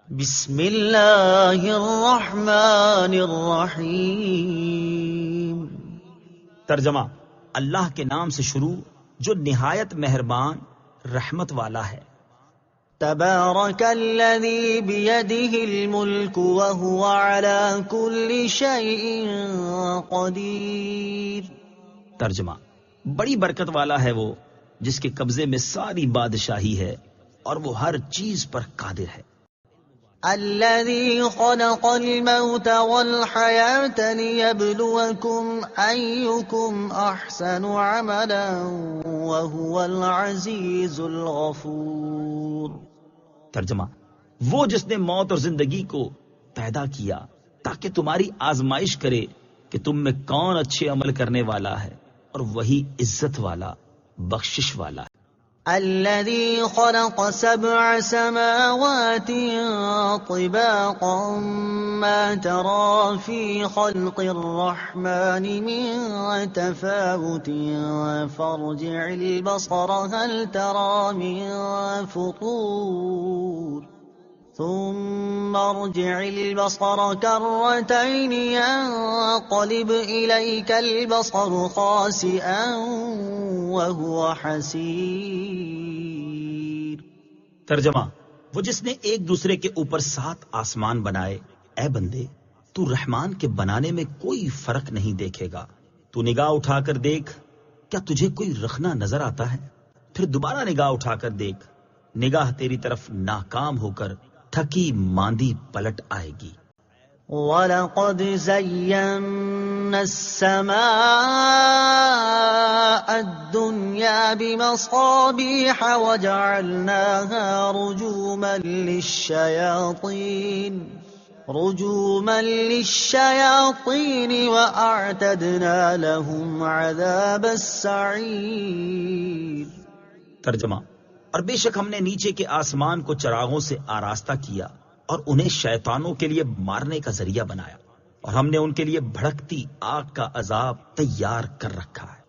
بسم اللہ الرحمن الرحیم۔ ترجمہ: اللہ کے نام سے شروع جو نہایت مہربان رحمت والا ہے۔ تبارک الذی بیدہ الملک وہو علی کل شیء قدیر۔ ترجمہ: بڑی برکت والا ہے وہ جس کے قبضے میں ساری بادشاہی ہے اور وہ ہر چیز پر قادر ہے۔ الذي خلق الموت والحياة ليبلوكم أيكم أحسن عملا وهو العزيز الغفور۔ ترجمہ: وہ جس نے موت اور زندگی کو پیدا کیا تاکہ تمہاری آزمائش کرے کہ تم میں کون اچھے عمل کرنے والا ہے، اور وہی عزت والا بخشش والا ہے۔ الذي خلق 7 سماوات طباقا ما ترى في خلق الرحمن من تفاوت فارجع البصر هل ترى من فطور ثم ارجع البصر كرتين ينقلب إليك البصر خاسئا وهو حسير۔ ترجمہ: وہ جس نے ایک دوسرے کے اوپر 7 آسمان بنائے، اے بندے تو رحمان کے بنانے میں کوئی فرق نہیں دیکھے گا۔ تو نگاہ اٹھا کر دیکھ، کیا تجھے کوئی رخنا نظر آتا ہے؟ پھر دوبارہ نگاہ اٹھا کر دیکھ، نگاہ تیری طرف ناکام ہو کر تھکی ماندی پلٹ آئے گی۔ وَلَقَدْ زَيَّنَّا السَّمَاءَ الدُّنْيَا بِمَصَابِيحَ وَجَعَلْنَاهَا رُجُومًا لِلشَّيَاطِينِ وَأَعْتَدْنَا لَهُمْ عَذَابَ السَّعِيرِ۔ ترجمہ: اور بے شک ہم نے نیچے کے آسمان کو چراغوں سے آراستہ کیا اور انہیں شیطانوں کے لیے مارنے کا ذریعہ بنایا، اور ہم نے ان کے لیے بھڑکتی آگ کا عذاب تیار کر رکھا ہے۔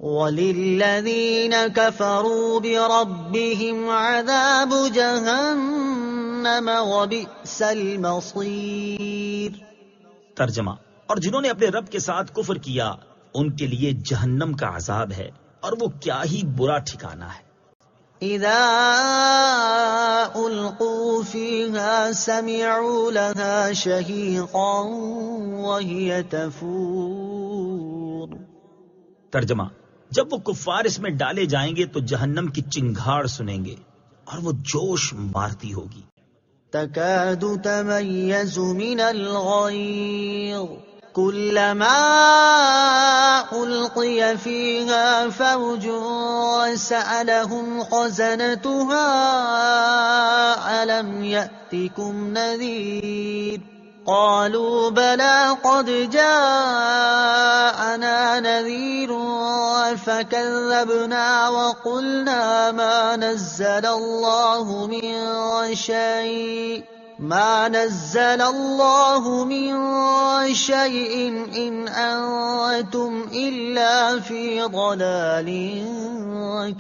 وَلِلَّذِينَ كَفَرُوا بِرَبِّهِمْ عَذَابُ جَهَنَّمَ وَبِئْسَ الْمَصِيرُ۔ ترجمہ: اور جنہوں نے اپنے رب کے ساتھ کفر کیا ان کے لیے جہنم کا عذاب ہے، اور وہ کیا ہی برا ٹھکانہ ہے۔ اذا القوا فيها سمعوا لها شهيقا وهي تفور۔ ترجمہ: جب وہ کفار اس میں ڈالے جائیں گے تو جہنم کی چنگھاڑ سنیں گے اور وہ جوش مارتی ہوگی۔ تكاد تميز من الغيظ كلما ألقي فيها فوج سألهم خزنتها ألم يأتكم نذير قالوا بلى قد جاءنا نذير فكذبنا وقلنا ما نزل الله من شيء إن أنتم إلا في ضلال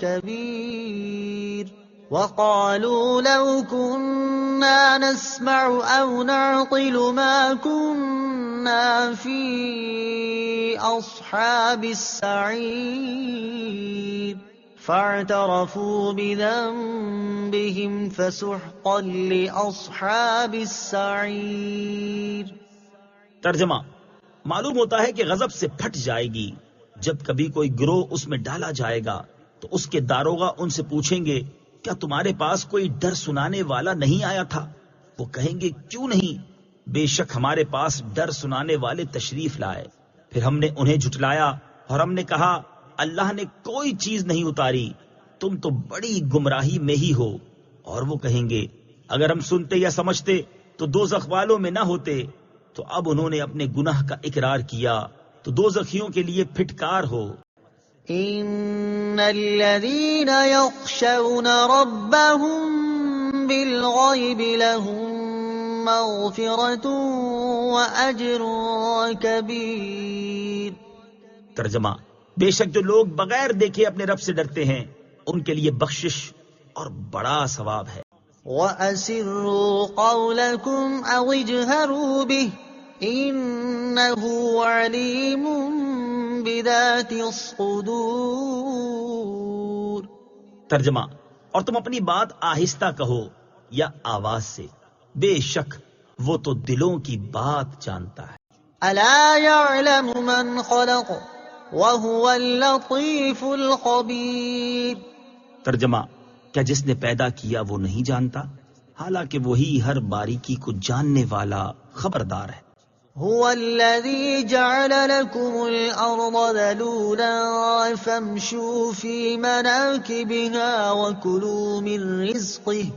كبير وقالوا لو كنا نسمع أو نعقل ما كنا في أصحاب السعير فاعترفوا بذنبهم فسحقا لأصحاب السعير۔ ترجمہ: معلوم ہوتا ہے کہ غضب سے پھٹ جائے گی جب کبھی کوئی گروہ اس میں ڈالا جائے گا تو اس کے داروغہ ان سے پوچھیں گے کیا تمہارے پاس کوئی ڈر سنانے والا نہیں آیا تھا؟ وہ کہیں گے کیوں نہیں، بے شک ہمارے پاس ڈر سنانے والے تشریف لائے۔ پھر ہم نے انہیں جھٹلایا اور ہم نے کہا اللہ نے کوئی چیز نہیں اتاری، تم تو بڑی گمراہی میں ہی ہو۔ اور وہ کہیں گے اگر ہم سنتے یا سمجھتے تو دوزخ والوں میں نہ ہوتے۔ تو اب انہوں نے اپنے گناہ کا اقرار کیا تو دوزخیوں کے لیے پھٹکار ہو۔ ان الذين يخشون ربهم بالغيب لهم مغفرة واجر كبير۔ ترجمہ: بے شک جو لوگ بغیر دیکھے اپنے رب سے ڈرتے ہیں ان کے لیے بخشش اور بڑا ثواب ہے۔ وَأَسِرُّوا قَوْلَكُمْ أَوْ اجْهَرُوا بِهِ إِنَّهُ عَلِيمٌ بِذَاتِ الصُّدُورِ۔ ترجمہ، اور تم اپنی بات آہستہ کہو یا آواز سے، بے شک وہ تو دلوں کی بات جانتا ہے۔ أَلَا يَعْلَمُ مَنْ خَلَقَ وَهُوَ اللَّطِيفُ الْخَبِيرُ۔ ترجمہ، کیا جس نے پیدا کیا وہ نہیں جانتا، حالانکہ وہی ہر باریکی کو جاننے والا خبردار ہے۔ هو الذي جعل لكم الأرض ذلولا فامشوا في مناكبها وكلوا من رزقه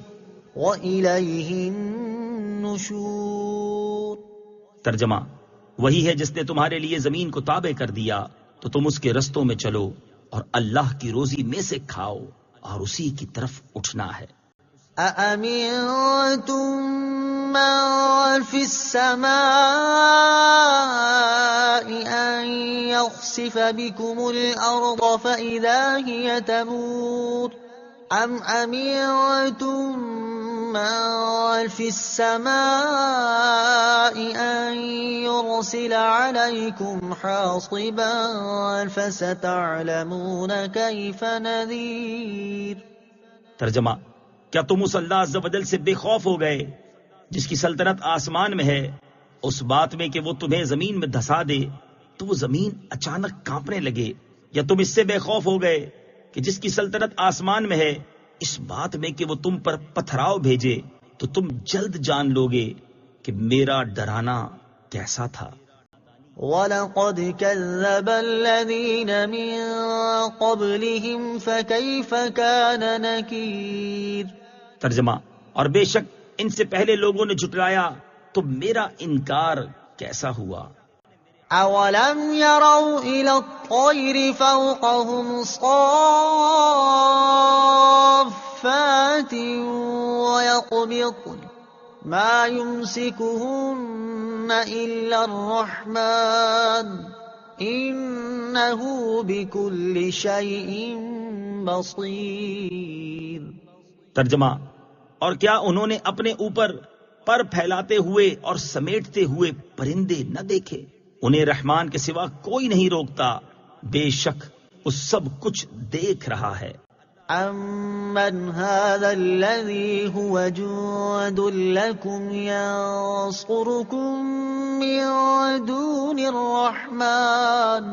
وإليه النشور۔ ترجمہ، وہی ہے جس نے تمہارے لیے زمین کو تابع کر دیا تو تم اس کے رستوں میں چلو اور اللہ کی روزی میں سے کھاؤ اور اسی کی طرف اٹھنا ہے۔ أَأَمِنتُم مَّن فِي السَّمَاءِ أَن يَخْسِفَ بِكُمُ الْأَرْضَ فَإِذَا هِيَ تَمُورُ أَمْ أَمِنتُم مَّن فِي السَّمَاءِ أَن يُرْسِلَ عَلَيْكُمْ حَاصِبًا فَسَتَعْلَمُونَ كَيْفَ نَذِيرِ۔ ترجمہ، کیا تم اس اللہ عز و جل سے بے خوف ہو گئے جس کی سلطنت آسمان میں ہے، اس بات میں کہ وہ تمہیں زمین میں دھسا دے تو وہ زمین اچانک کانپنے لگے، یا تم اس سے بے خوف ہو گئے کہ جس کی سلطنت آسمان میں ہے اس بات میں کہ وہ تم پر پتھراؤ بھیجے تو تم جلد جان لوگے کہ میرا ڈرانا کیسا تھا۔ وَلَقَدْ كَذَّبَ الَّذِينَ مِن قَبْلِهِمْ فَكَيْفَ كَانَ نَكِيرِ۔ ترجمہ، اور بے شک ان سے پہلے لوگوں نے جھٹلایا تو میرا انکار کیسا ہوا۔ أَوَلَمْ يَرَوْا إِلَى الطَّيْرِ فَوْقَهُمْ صَافَّاتٍ وَيَقْبِضْنَ مَا يُمْسِكُهُنَّ إِلَّا الرَّحْمَنُ إِنَّهُ بِكُلِّ شَيْءٍ بَصِيرٌ۔ ترجمہ، اور کیا انہوں نے اپنے اوپر پر پھیلاتے ہوئے اور سمیٹتے ہوئے پرندے نہ دیکھے؟ انہیں رحمان کے سوا کوئی نہیں روکتا، بے شک وہ سب کچھ دیکھ رہا ہے۔ أَمَّنْ هَذَا الَّذِي هُوَ جُندٌ لَكُمْ يَنصُرُكُم مِّن دُونِ الرَّحْمَنِ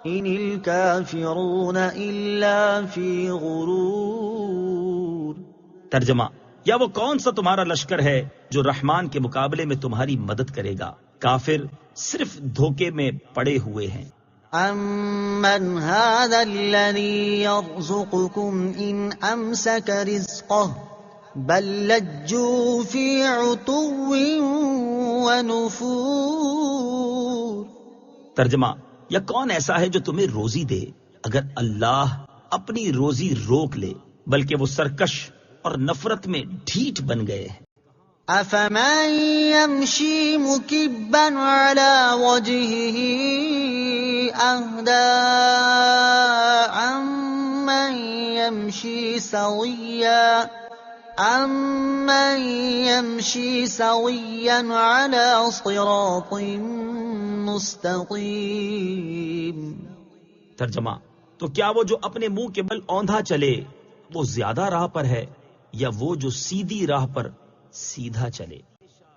إِنِ الْكَافِرُونَ إِلَّا فِي غُرُورٍ۔ ترجمہ، یا وہ کون سا تمہارا لشکر ہے جو رحمان کے مقابلے میں تمہاری مدد کرے گا؟ کافر صرف دھوکے میں پڑے ہوئے ہیں۔ أَمَّنْ هَذَا الَّذِي يَرْزُقُكُمْ إِنْ أَمْسَكَ رِزْقَهُ بَل لَّجُّوا فِي عُتُوٍّ وَنُفُورٍ۔ ترجمہ، یا کون ایسا ہے جو تمہیں روزی دے اگر اللہ اپنی روزی روک لے، بلکہ وہ سرکش اور نفرت میں ڈھیٹ بن گئے ہیں۔ أَفَمَن يَمْشِي مُكِبًّا عَلَى وَجْهِهِ أَهْدَىٰ أَمَّن يَمْشِي سَوِيًّا عَلَى صِرَاطٍ مُّسْتَقِيمٍ۔ ترجمہ، تو کیا وہ جو اپنے منہ کے بل اوندھا چلے وہ زیادہ راہ پر ہے یا وہ جو سیدھی راہ پر سیدھا چلے؟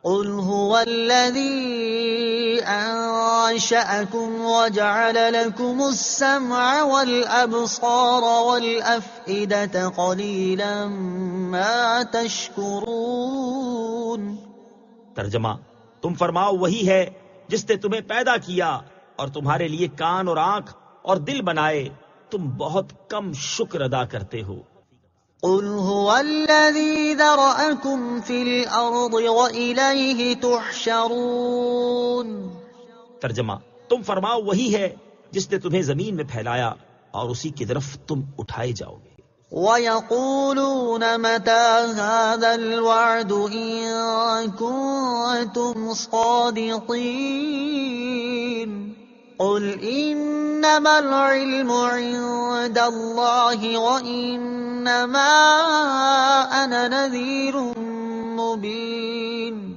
قُلْ هُوَ الَّذِي أَنشَأَكُمْ وَجَعَلَ لَكُمُ السَّمْعَ وَالْأَبْصَارَ وَالْأَفْئِدَةَ قَلِيلًا مَا تَشْكُرُونَ۔ ترجمہ، تم فرماؤ وہی ہے جس نے تمہیں پیدا کیا اور تمہارے لیے کان اور آنکھ اور دل بنائے، تم بہت کم شکر ادا کرتے ہو۔ قُلْ هُوَ الَّذِي ذَرَأَكُمْ فِي الْأَرْضِ وَإِلَيْهِ تُحْشَرُونَ۔ ترجمہ، تم فرماؤ وہی ہے جس نے تمہیں زمین میں پھیلایا اور اسی کی طرف تم اٹھائے جاؤ گے۔ وَيَقُولُونَ مَتَىٰ هَٰذَا الْوَعْدُ إِن كُنتُمْ صَادِقِينَ قل انما العلم عند اللہ وانما انا نذیر مبین۔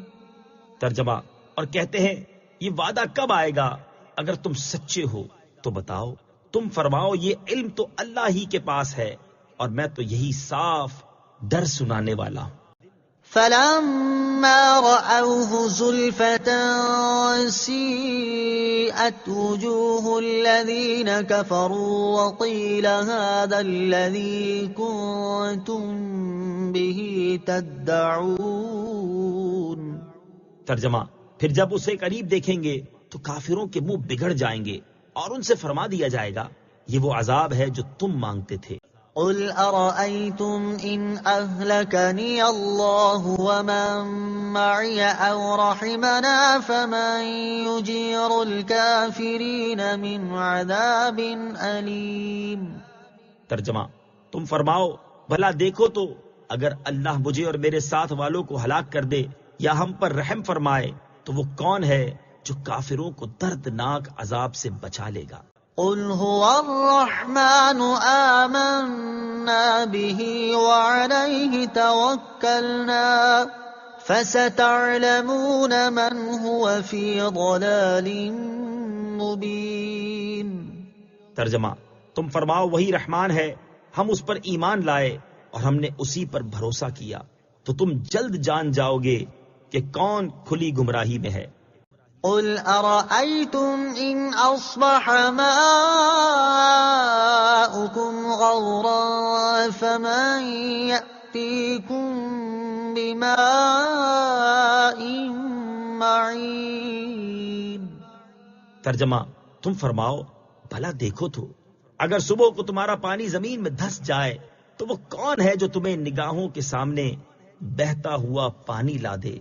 ترجمہ، اور کہتے ہیں یہ وعدہ کب آئے گا؟ اگر تم سچے ہو تو بتاؤ۔ تم فرماؤ یہ علم تو اللہ ہی کے پاس ہے اور میں تو یہی صاف ڈر سنانے والا ہوں۔ فلما رأوه زلفة سيئت وجوه الذين كفروا وقيل هذا الذي كنتم به تدعون۔ ترجمہ، پھر جب اسے قریب دیکھیں گے تو کافروں کے منہ بگڑ جائیں گے اور ان سے فرما دیا جائے گا یہ وہ عذاب ہے جو تم مانگتے تھے۔ قل أرأيتم إن أهلكني الله ومن معي أو رحمنا فمن يجير الكافرين من عذاب أليم۔ ترجمہ، تم فرماؤ بھلا دیکھو تو اگر اللہ مجھے اور میرے ساتھ والوں کو ہلاک کر دے یا ہم پر رحم فرمائے تو وہ کون ہے جو کافروں کو دردناک عذاب سے بچا لے گا؟ قل هو الرحمن آمنا به وعليه توكلنا فستعلمون من هو في ضلال مبين۔ ترجمہ، تم فرماؤ وہی رحمان ہے، ہم اس پر ایمان لائے اور ہم نے اسی پر بھروسہ کیا تو تم جلد جان جاؤ گے کہ کون کھلی گمراہی میں ہے۔ قل أرأيتم إن أصبح ماؤكم غورا فمن يأتيكم بماء معين۔ ترجمہ، تم فرماؤ بھلا دیکھو تو اگر صبح کو تمہارا پانی زمین میں دھس جائے تو وہ کون ہے جو تمہیں نگاہوں کے سامنے بہتا ہوا پانی لا دے؟